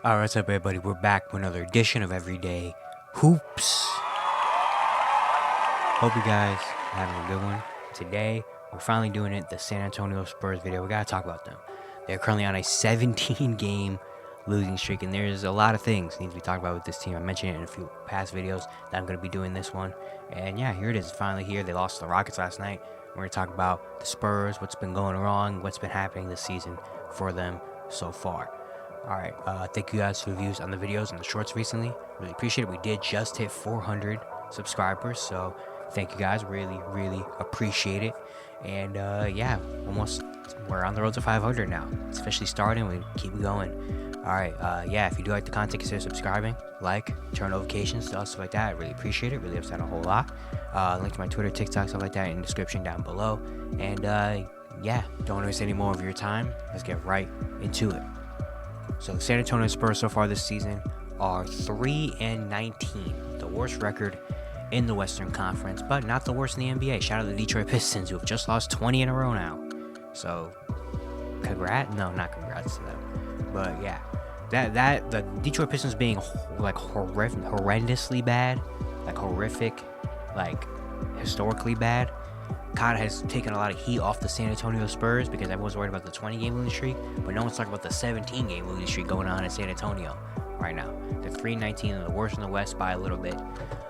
Alright, what's up everybody? We're back with another edition of Everyday Hoops. Hope you guys are having a good one. Today, we're finally doing it, the San Antonio Spurs video. We gotta talk about them. They're currently on a 17-game losing streak, and there's a lot of things need to be talked about with this team. I mentioned it in a few past videos that I'm gonna be doing this one. And yeah, here it is, finally here. They lost to the Rockets last night. We're gonna talk about the Spurs, what's been going wrong, what's been happening this season for them so far. Alright, thank you guys for the views on the videos and the shorts recently. Really appreciate it. We did just hit 400 subscribers, so thank you guys. Really appreciate it. And yeah, we're on the road to 500 now. It's officially starting. We keep going. Alright, yeah, if you do like the content, consider subscribing, turn notifications, stuff like that. I really appreciate it. Really helps out a whole lot. Link to my Twitter, TikTok, stuff like that in the description down below. And yeah, don't waste any more of your time. Let's get right into it. So the San Antonio Spurs so far this season are 3-19, the worst record in the Western Conference, but not the worst in the NBA. Shout out to the Detroit Pistons, who have just lost 20 in a row now. So, not congrats to them. But yeah, the Detroit Pistons being like horrendously bad, like horrific, like historically bad, kind of has taken a lot of heat off the San Antonio Spurs because everyone's worried about the 20-game losing streak, but no one's talking about the 17-game losing streak going on in San Antonio right now. They're 3-19 and the worst in the West by a little bit.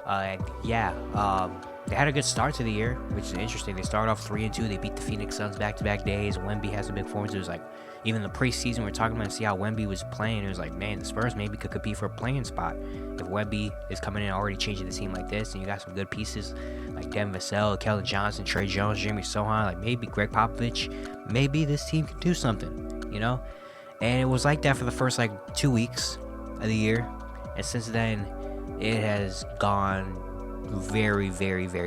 They had a good start to the year, which is interesting. They started off 3-2. They beat the Phoenix Suns back-to-back days. Wemby has some big performance. It was like, even the preseason, we're talking about and see how Wemby was playing. It was like, man, the Spurs maybe could compete for a playing spot. If Wemby is coming in already changing the team like this, and you got some good pieces like Devin Vassell, Keldon Johnson, Trey Jones, Jeremy Sohan, like maybe Greg Popovich, maybe this team can do something, you know? And it was like that for the first like 2 weeks of the year. And since then, it has gone very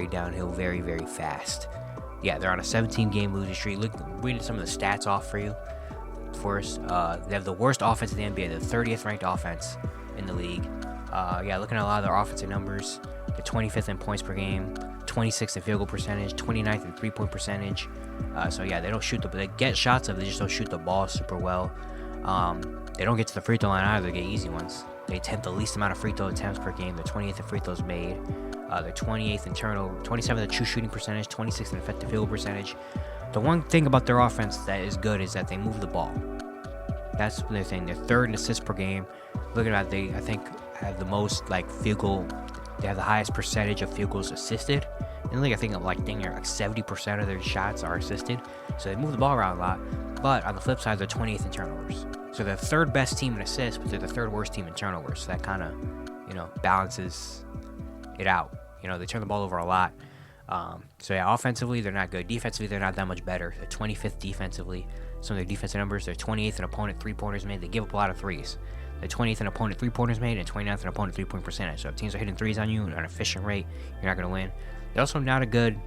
downhill very fast. Yeah, they're on a 17-game losing streak. Reading some of the stats off for you. First, they have the worst offense in the NBA, the 30th ranked offense in the league. Yeah, looking at a lot of their offensive numbers, they're 25th in points per game, 26th in field goal percentage, 29th in three-point percentage. So yeah, they get shots up, they just don't shoot the ball super well. They don't get to the free throw line either, they get easy ones. They attempt the least amount of free throw attempts per game. They're 28th in free throws made. They're 28th in turnover, 27th in true shooting percentage, 26th in effective field goal percentage. The one thing about their offense that is good is that they move the ball. That's their thing. They're third in assists per game. Looking at they, I think, have the most field goal. They have the highest percentage of field goals assisted in the league. I think like 70% of their shots are assisted. So they move the ball around a lot. But on the flip side, they're 28th in turnovers. So they're the third best team in assists, but they're the third worst team in turnovers. So that kind of, balances it out. They turn the ball over a lot. So yeah, offensively, they're not good. Defensively, they're not that much better. They're 25th defensively. Some of their defensive numbers, they're 28th in opponent three-pointers made. They give up a lot of threes. They're 20th in opponent three-pointers made and 29th in opponent three-point percentage. So if teams are hitting threes on you at an efficient rate, you're not going to win. They're also not a good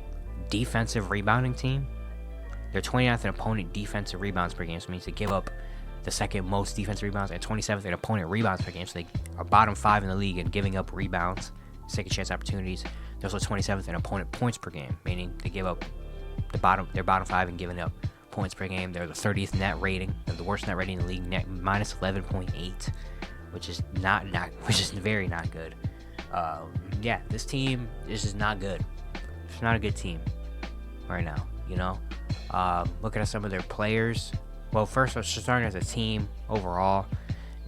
defensive rebounding team. They're 29th in opponent defensive rebounds per game, so it means they give up the second most defensive rebounds, and 27th in opponent rebounds per game. So they are bottom 5 in the league in giving up rebounds, second chance opportunities. They're also 27th in opponent points per game, meaning they give up their bottom 5 in giving up points per game. They're the 30th net rating. They're the worst net rating in the league, net minus 11.8, which is very not good. Yeah, this team is just not good. It's not a good team right now. Looking at some of their players. Well, first, let's just start as a team overall.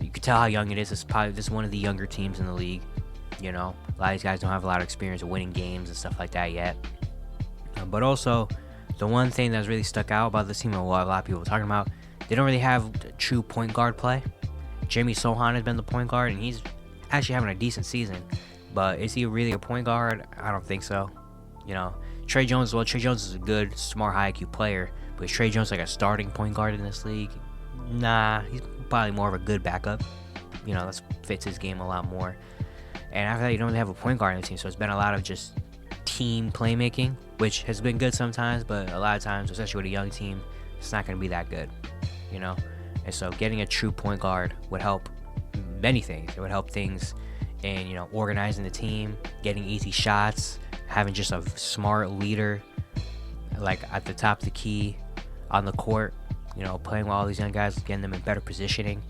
You can tell how young it is. This is one of the younger teams in the league. A lot of these guys don't have a lot of experience of winning games and stuff like that yet. But also, the one thing that's really stuck out about this team, and what a lot of people are talking about, they don't really have true point guard play. Jeremy Sohan has been the point guard, and he's actually having a decent season. But is he really a point guard? I don't think so. Trey Jones, Trey Jones is a good, smart, high IQ player. But is Trey Jones like a starting point guard in this league? Nah, he's probably more of a good backup. That fits his game a lot more. And after that, you don't really have a point guard in the team, so it's been a lot of just team playmaking, which has been good sometimes, but a lot of times, especially with a young team, it's not going to be that good, And so getting a true point guard would help many things. It would help things in, organizing the team, getting easy shots, having just a smart leader, like at the top of the key on the court, playing with all these young guys, getting them in better positioning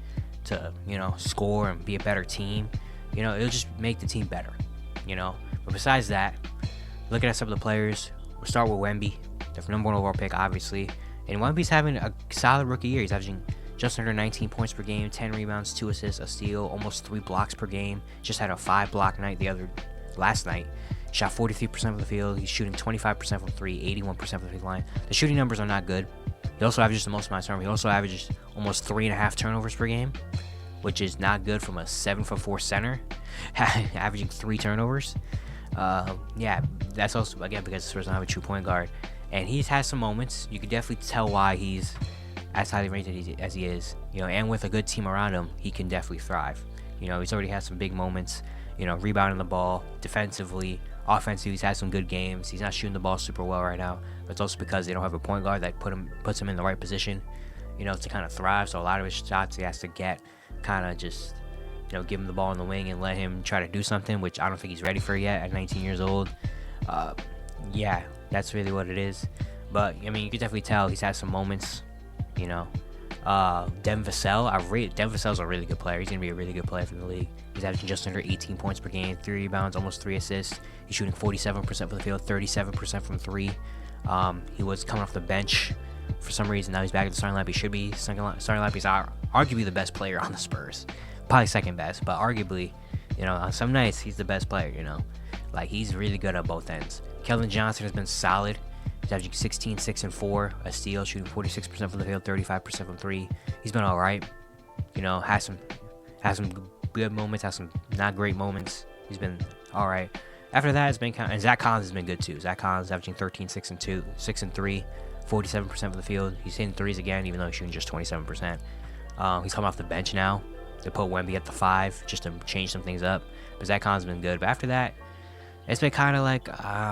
to, score and be a better team, it'll just make the team better, But besides that, looking at some of the players, we'll start with Wemby, the number 1 overall pick, obviously. And Wemby's having a solid rookie year. He's averaging just under 19 points per game, 10 rebounds, 2 assists, a steal, almost 3 blocks per game. Just had a 5-block night last night. Shot 43% from the field. He's shooting 25% from 3, 81% from the free line. The shooting numbers are not good. He also averages the most amount of turnovers. He also averages almost 3.5 turnovers per game, which is not good from a 7'4" center, averaging 3 turnovers. That's also, again, because the Spurs don't have a true point guard. And he's had some moments. You can definitely tell why he's as highly rated as he is. And with a good team around him, he can definitely thrive. He's already had some big moments, rebounding the ball, defensively, offensively, he's had some good games. He's not shooting the ball super well right now, but it's also because they don't have a point guard that puts him in the right position, to kind of thrive. So a lot of his shots he has to get kind of just, give him the ball in the wing and let him try to do something, which I don't think he's ready for yet at 19 years old. That's really what it is. But, you can definitely tell he's had some moments, Devin Vassell, Devin Vassell's a really good player. He's going to be a really good player for the league. He's averaging just under 18 points per game, 3 rebounds, almost 3 assists. He's shooting 47% from the field, 37% from 3. He was coming off the bench for some reason. Now he's back at the starting lineup. He should be. Starting lineup, he's arguably the best player on the Spurs. Probably second best, but arguably, on some nights, he's the best player, He's really good at both ends. Keldon Johnson has been solid. He's averaging 16, 6, and 4, a steal, shooting 46% from the field, 35% from 3. He's been all right. Has some good moments, has some not great moments. He's been all right. After that, it's been and Zach Collins has been good too. Zach Collins averaging 13, 6, and 2, 6 and 3, 47% from the field. He's hitting threes again, even though he's shooting just 27%. He's coming off the bench now. They put Wemby at the 5 just to change some things up. But Zach Collins has been good. But after that, it's been kind of like,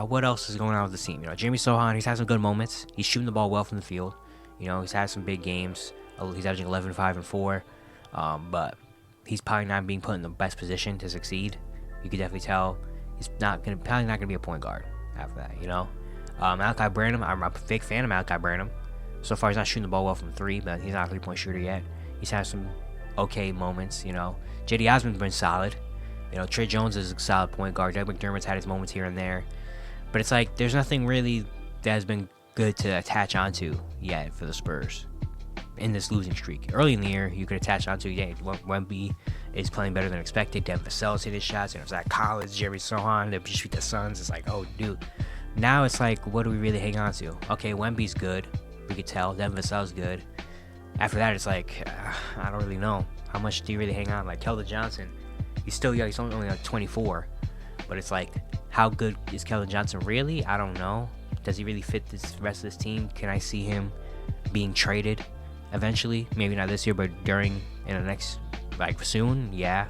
what else is going on with the team? Jeremy Sohan, he's had some good moments. He's shooting the ball well from the field. He's had some big games. He's averaging 11, 5, and 4. But he's probably not being put in the best position to succeed. You can definitely tell he's probably not gonna be a point guard after that. Malachi Branham, I'm a big fan of Malachi Branham. So far, he's not shooting the ball well from 3, but he's not a 3-point shooter yet. He's had some okay moments. J.D. Osman's been solid. Trey Jones is a solid point guard. Doug McDermott's had his moments here and there. But it's like there's nothing really that has been good to attach onto yet for the Spurs in this losing streak. Early in the year, you could attach onto, Wemby is playing better than expected. Devin Vassell's hit his shots. Zach Collins, Jeremy Sohan, they just beat the Suns. It's like, oh, dude. Now it's like, what do we really hang on to? Okay, Wemby's good. We could tell. Devin Vassell's good. After that, it's like, I don't really know. How much do you really hang on? Like, Keldon Johnson, he's still young. He's only like 24. But it's like, how good is Keldon Johnson really? I don't know. Does he really fit this rest of this team? Can I see him being traded eventually? Maybe not this year, but in the next, soon? Yeah.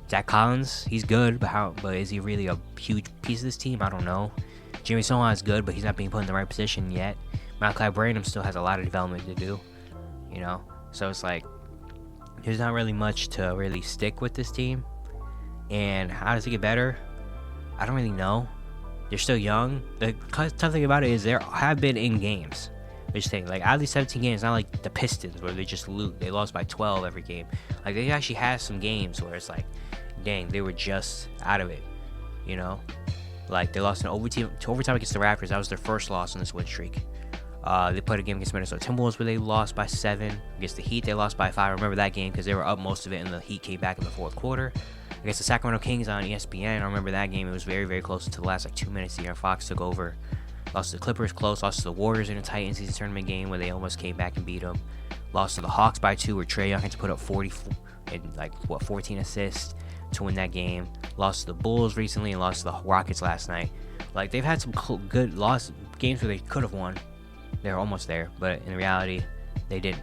Zach Collins, he's good, but is he really a huge piece of this team? I don't know. Jimmy Sohan is good, but he's not being put in the right position yet. Malachi Branham still has a lot of development to do, So it's like, there's not really much to really stick with this team. And how does it get better? I don't really know. They're still young. The tough thing about it is they have been in games. Which thing, out of these 17 games, not like the Pistons where they just lose. They lost by 12 every game. They actually had some games where it's like, dang, they were just out of it. They lost in overtime against the Raptors. That was their first loss in this win streak. They played a game against Minnesota Timberwolves where they lost by 7. Against the Heat, they lost by 5. I remember that game because they were up most of it, and the Heat came back in the fourth quarter. Against the Sacramento Kings on ESPN, I remember that game. It was very, very close until the last 2 minutes. De'Aaron Fox took over. Lost to the Clippers close. Lost to the Warriors in a Titans season tournament game where they almost came back and beat them. Lost to the Hawks by 2 where Trae Young had to put up 14 assists to win that game. Lost to the Bulls recently and lost to the Rockets last night. They've had some good games where they could have won. They were almost there, but in reality, they didn't,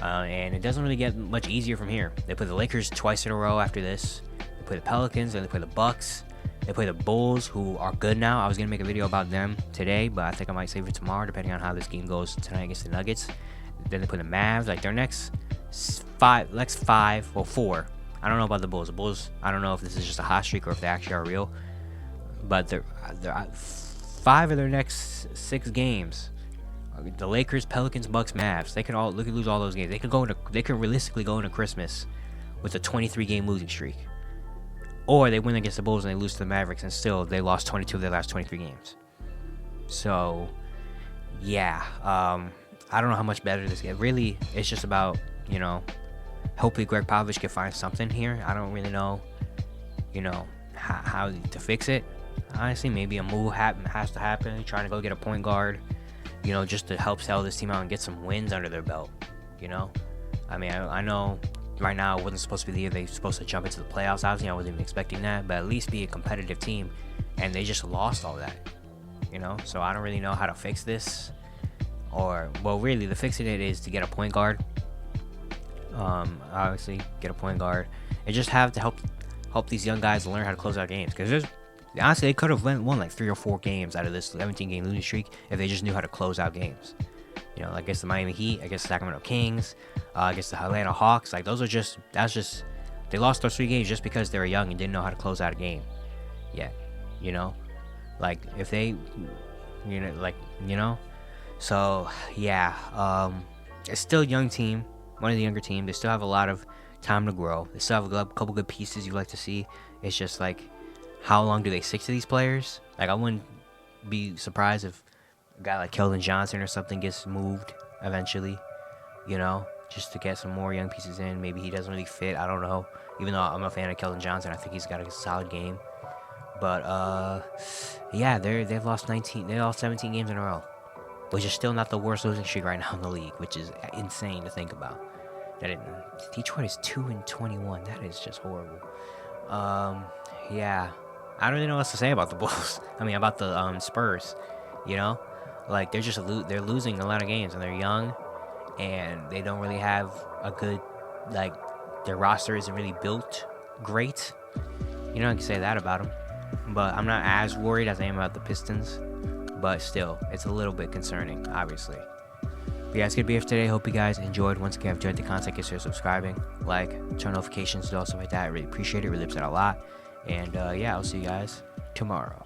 and it doesn't really get much easier from here. They play the Lakers twice in a row after this. They play the Pelicans, and they play the Bucks. They play the Bulls, who are good now. I was going to make a video about them today, but I think I might save it tomorrow, depending on how this game goes tonight against the Nuggets. Then they play the Mavs. Their next 4. I don't know about the Bulls. The Bulls, I don't know if this is just a hot streak or if they actually are real. But they're 5 of their next 6 games The Lakers, Pelicans, Bucks, Mavs. They could lose all those games. They could realistically go into Christmas with a 23-game losing streak. Or they win against the Bulls and they lose to the Mavericks, and still they lost 22 of their last 23 games. So, yeah, I don't know how much better this gets. Really, it's just about, hopefully Greg Popovich can find something here. I don't really know, how to fix it. Honestly, maybe a move has to happen. Trying to go get a point guard, just to help sell this team out and get some wins under their belt. I mean, I know right now it wasn't supposed to be the year they're supposed to jump into the playoffs. Obviously, I wasn't even expecting that, but at least be a competitive team. And they just lost all that, So I don't really know how to fix this. Really, the fixing it is to get a point guard. Obviously, get a point guard. And just have to help these young guys learn how to close out games. Because honestly, they could have won like 3 or 4 games out of this 17-game losing streak if they just knew how to close out games. Against the Miami Heat, against the Sacramento Kings, against the Atlanta Hawks. Like, they lost those 3 games just because they were young and didn't know how to close out a game yet. Like, if they, so, yeah, it's still a young team, one of the younger teams. They still have a lot of time to grow. They still have a couple good pieces you'd like to see. It's just, like, how long do they stick to these players? Like, I wouldn't be surprised if a guy like Keldon Johnson or something gets moved eventually, just to get some more young pieces in. Maybe he doesn't really fit. I don't know. Even though I'm a fan of Keldon Johnson, I think he's got a solid game. But, yeah, they've lost 17 games in a row, which is still not the worst losing streak right now in the league, which is insane to think about. Detroit is 2-21. That is just horrible. Yeah, I don't really know what to say about the Bulls. I mean, about the Spurs. Like, they're losing a lot of games, and they're young, and they don't really have a good, like, their roster isn't really built great. I can say that about them. But I'm not as worried as I am about the Pistons. But still, it's a little bit concerning, obviously. But yeah, it's going to be it for today. Hope you guys enjoyed. Once again, if you enjoyed the content, consider subscribing, turn notifications, do all stuff like that. I really appreciate it. Really helps out a lot. And yeah, I'll see you guys tomorrow.